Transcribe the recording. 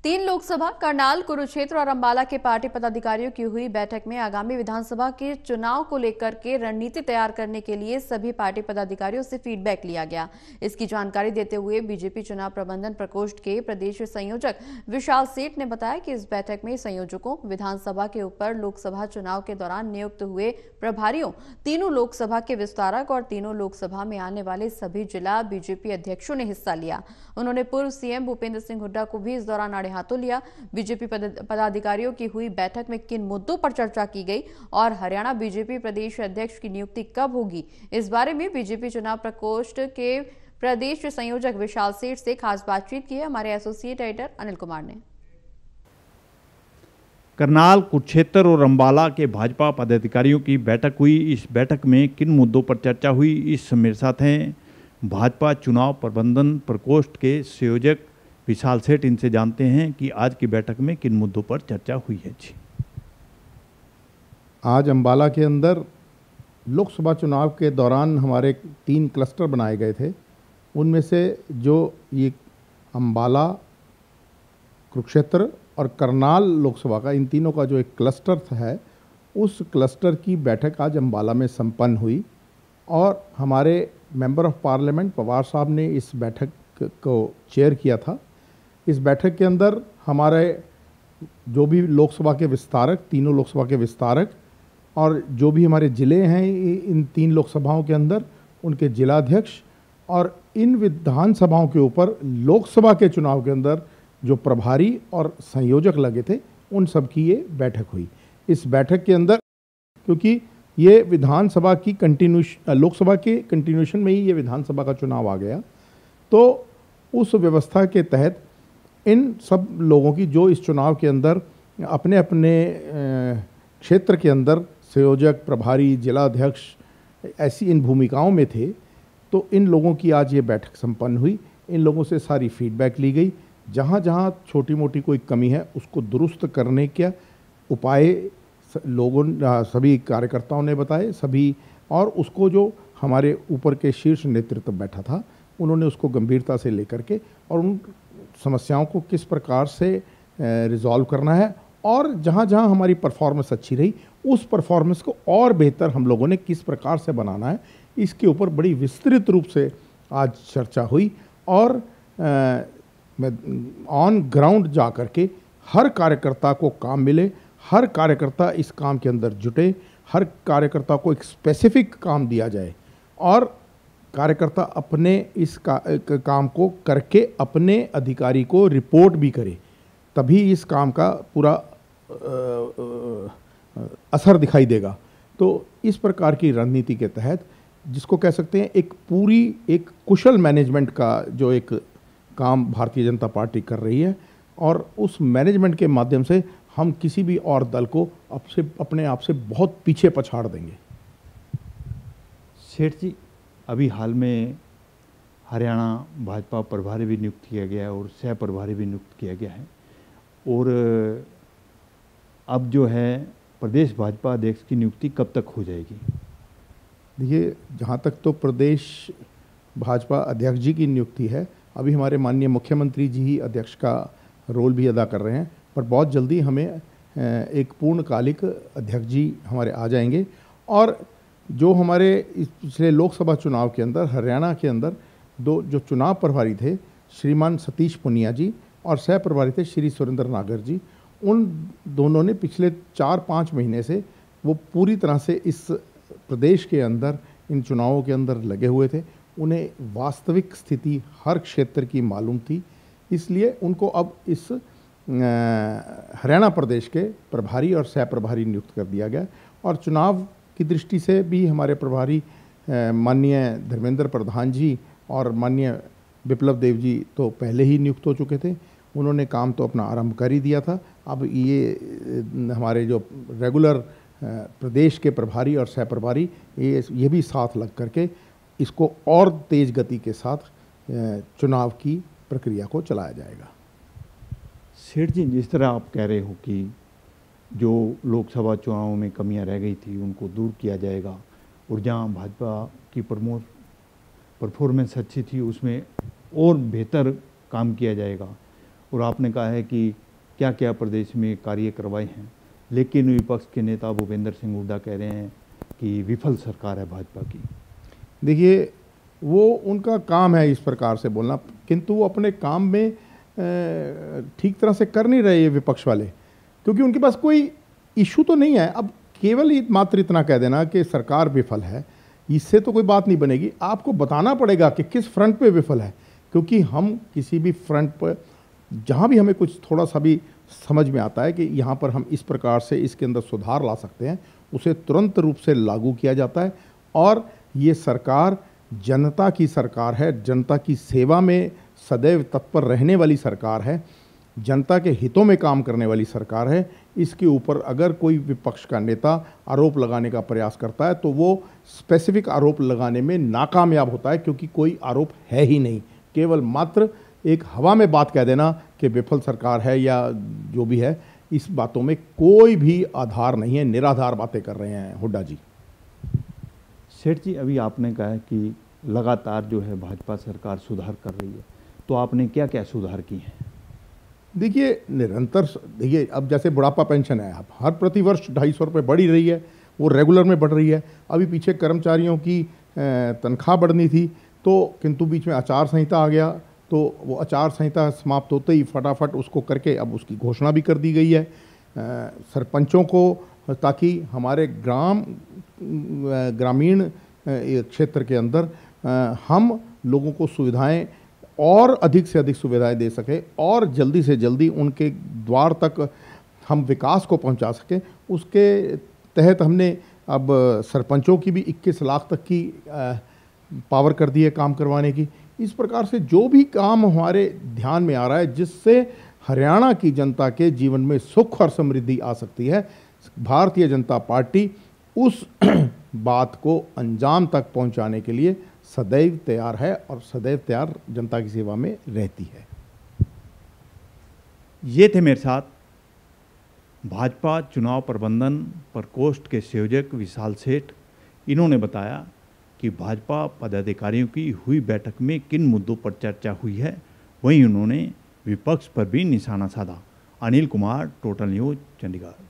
तीन लोकसभा, करनाल, कुरुक्षेत्र और अंबाला के पार्टी पदाधिकारियों की हुई बैठक में आगामी विधानसभा के चुनाव को लेकर के रणनीति तैयार करने के लिए सभी पार्टी पदाधिकारियों से फीडबैक लिया गया। इसकी जानकारी देते हुए बीजेपी चुनाव प्रबंधन प्रकोष्ठ के प्रदेश संयोजक विशाल सेठ ने बताया कि इस बैठक में संयोजकों, विधानसभा के ऊपर लोकसभा चुनाव के दौरान नियुक्त हुए प्रभारियों, तीनों लोकसभा के विस्तारक और तीनों लोकसभा में आने वाले सभी जिला बीजेपी अध्यक्षों ने हिस्सा लिया। उन्होंने पूर्व सीएम भूपेंद्र सिंह हुड्डा को भी इस दौरान आड़े हाथों लिया। बीजेपी पदाधिकारियों की हुई बैठक में किन मुद्दों पर चर्चा की गई और हरियाणा बीजेपी प्रदेश अध्यक्ष की नियुक्ति कब होगी, इस बारे में बीजेपी चुनाव प्रकोष्ठ के प्रदेश संयोजक विशाल सेठ से खास बातचीत की है हमारे एसोसिएट एडिटर अनिल कुमार ने। करनाल, कुरुक्षेत्र और अंबाला के भाजपा पदाधिकारियों की बैठक हुई। इस बैठक में किन मुद्दों पर चर्चा हुई, इस मेरे साथ हैं भाजपा चुनाव प्रबंधन प्रकोष्ठ के संयोजक विशाल सेठ। इनसे जानते हैं कि आज की बैठक में किन मुद्दों पर चर्चा हुई है। जी, आज अंबाला के अंदर लोकसभा चुनाव के दौरान हमारे 3 क्लस्टर बनाए गए थे। उनमें से जो ये अंबाला, कुरुक्षेत्र और करनाल लोकसभा का, इन तीनों का जो एक क्लस्टर है, उस क्लस्टर की बैठक आज अंबाला में संपन्न हुई और हमारे मेंबर ऑफ पार्लियामेंट पवार साहब ने इस बैठक को चेयर किया था। इस बैठक के अंदर हमारे जो भी लोकसभा के विस्तारक, तीनों लोकसभा के विस्तारक और जो भी हमारे ज़िले हैं इन 3 लोकसभाओं के अंदर, उनके जिलाध्यक्ष और इन विधानसभाओं के ऊपर लोकसभा के चुनाव के अंदर जो प्रभारी और संयोजक लगे थे, उन सब की ये बैठक हुई। इस बैठक के अंदर, क्योंकि ये विधानसभा की लोकसभा के कंटिन्यूशन में ही ये विधानसभा का चुनाव आ गया, तो उस व्यवस्था के तहत इन सब लोगों की जो इस चुनाव के अंदर अपने अपने क्षेत्र के अंदर संयोजक, प्रभारी, जिलाध्यक्ष ऐसी इन भूमिकाओं में थे, तो इन लोगों की आज ये बैठक संपन्न हुई। इन लोगों से सारी फीडबैक ली गई। जहाँ जहाँ छोटी मोटी कोई कमी है उसको दुरुस्त करने के उपाय सभी कार्यकर्ताओं ने बताए सभी, और उसको जो हमारे ऊपर के शीर्ष नेतृत्व बैठा था उन्होंने उसको गंभीरता से लेकर के और उन समस्याओं को किस प्रकार से रिजॉल्व करना है और जहाँ जहाँ हमारी परफॉर्मेंस अच्छी रही उस परफॉर्मेंस को और बेहतर हम लोगों ने किस प्रकार से बनाना है, इसके ऊपर बड़ी विस्तृत रूप से आज चर्चा हुई। और मैं ऑन ग्राउंड जा कर के हर कार्यकर्ता को काम मिले, हर कार्यकर्ता इस काम के अंदर जुटे, हर कार्यकर्ता को एक स्पेसिफिक काम दिया जाए और कार्यकर्ता अपने इस काम को करके अपने अधिकारी को रिपोर्ट भी करे, तभी इस काम का पूरा असर दिखाई देगा। तो इस प्रकार की रणनीति के तहत, जिसको कह सकते हैं एक कुशल मैनेजमेंट का जो एक काम भारतीय जनता पार्टी कर रही है, और उस मैनेजमेंट के माध्यम से हम किसी भी और दल को अपने आप से बहुत पीछे पछाड़ देंगे। सेठ जी, अभी हाल में हरियाणा भाजपा प्रभारी भी नियुक्त किया गया है और सह प्रभारी भी नियुक्त किया गया है, और अब जो है प्रदेश भाजपा अध्यक्ष की नियुक्ति कब तक हो जाएगी? देखिए, जहाँ तक तो प्रदेश भाजपा अध्यक्ष जी की नियुक्ति है, अभी हमारे माननीय मुख्यमंत्री जी ही अध्यक्ष का रोल भी अदा कर रहे हैं, पर बहुत जल्दी हमें एक पूर्णकालिक अध्यक्ष जी हमारे आ जाएंगे। और जो हमारे इस पिछले लोकसभा चुनाव के अंदर हरियाणा के अंदर जो चुनाव प्रभारी थे, श्रीमान सतीश पुनिया जी, और सह प्रभारी थे श्री सुरेंद्र नागर जी, उन दोनों ने पिछले 4-5 महीने से वो पूरी तरह से इस प्रदेश के अंदर इन चुनावों के अंदर लगे हुए थे। उन्हें वास्तविक स्थिति हर क्षेत्र की मालूम थी, इसलिए उनको अब इस हरियाणा प्रदेश के प्रभारी और सह प्रभारी नियुक्त कर दिया गया। और चुनाव की दृष्टि से भी हमारे प्रभारी माननीय धर्मेंद्र प्रधान जी और माननीय विप्लव देव जी तो पहले ही नियुक्त हो चुके थे, उन्होंने काम तो अपना आरंभ कर ही दिया था। अब ये हमारे जो रेगुलर प्रदेश के प्रभारी और सह प्रभारी ये भी साथ लग करके इसको और तेज गति के साथ चुनाव की प्रक्रिया को चलाया जाएगा। सेठ जी, जिस तरह आप कह रहे हो कि जो लोकसभा चुनावों में कमियां रह गई थी उनको दूर किया जाएगा, और जहां भाजपा की परफॉर्मेंस अच्छी थी उसमें और बेहतर काम किया जाएगा, और आपने कहा है कि क्या क्या प्रदेश में कार्य करवाए हैं, लेकिन विपक्ष के नेता भूपेंद्र सिंह हुड्डा कह रहे हैं कि विफल सरकार है भाजपा की। देखिए, वो उनका काम है इस प्रकार से बोलना, किंतु वो अपने काम में ठीक तरह से कर नहीं रहे ये विपक्ष वाले, क्योंकि उनके पास कोई इशू तो नहीं है। अब केवल मात्र इतना कह देना कि सरकार विफल है, इससे तो कोई बात नहीं बनेगी। आपको बताना पड़ेगा कि किस फ्रंट पे विफल है, क्योंकि हम किसी भी फ्रंट पर जहाँ भी हमें कुछ थोड़ा सा भी समझ में आता है कि यहाँ पर हम इस प्रकार से इसके अंदर सुधार ला सकते हैं, उसे तुरंत रूप से लागू किया जाता है। और ये सरकार जनता की सरकार है, जनता की सेवा में सदैव तत्पर रहने वाली सरकार है, जनता के हितों में काम करने वाली सरकार है। इसके ऊपर अगर कोई विपक्ष का नेता आरोप लगाने का प्रयास करता है तो वो स्पेसिफिक आरोप लगाने में नाकामयाब होता है, क्योंकि कोई आरोप है ही नहीं। केवल मात्र एक हवा में बात कह देना कि विफल सरकार है या जो भी है, इस बातों में कोई भी आधार नहीं है, निराधार बातें कर रहे हैं हुड्डा जी। सेठ जी, अभी आपने कहा है कि लगातार जो है भाजपा सरकार सुधार कर रही है, तो आपने क्या क्या सुधार किए हैं? देखिए, निरंतर देखिए, अब जैसे बुढ़ापा पेंशन है, अब हर प्रतिवर्ष 250 रुपये बढ़ ही रही है, वो रेगुलर में बढ़ रही है। अभी पीछे कर्मचारियों की तनख्वाह बढ़नी थी, तो किंतु बीच में आचार संहिता आ गया, तो वो आचार संहिता समाप्त होते ही फटाफट उसको करके अब उसकी घोषणा भी कर दी गई है सरपंचों को, ताकि हमारे ग्रामीण क्षेत्र के अंदर हम लोगों को सुविधाएं और अधिक से अधिक सुविधाएं दे सकें और जल्दी से जल्दी उनके द्वार तक हम विकास को पहुंचा सकें। उसके तहत हमने अब सरपंचों की भी 21 लाख तक की पावर कर दी है काम करवाने की। इस प्रकार से जो भी काम हमारे ध्यान में आ रहा है जिससे हरियाणा की जनता के जीवन में सुख और समृद्धि आ सकती है, भारतीय जनता पार्टी उस बात को अंजाम तक पहुंचाने के लिए सदैव तैयार है और सदैव तैयार जनता की सेवा में रहती है। ये थे मेरे साथ भाजपा चुनाव प्रबंधन प्रकोष्ठ के संयोजक विशाल सेठ। इन्होंने बताया कि भाजपा पदाधिकारियों की हुई बैठक में किन मुद्दों पर चर्चा हुई है, वहीं उन्होंने विपक्ष पर भी निशाना साधा। Anil Kumar, total news, Chandigarh.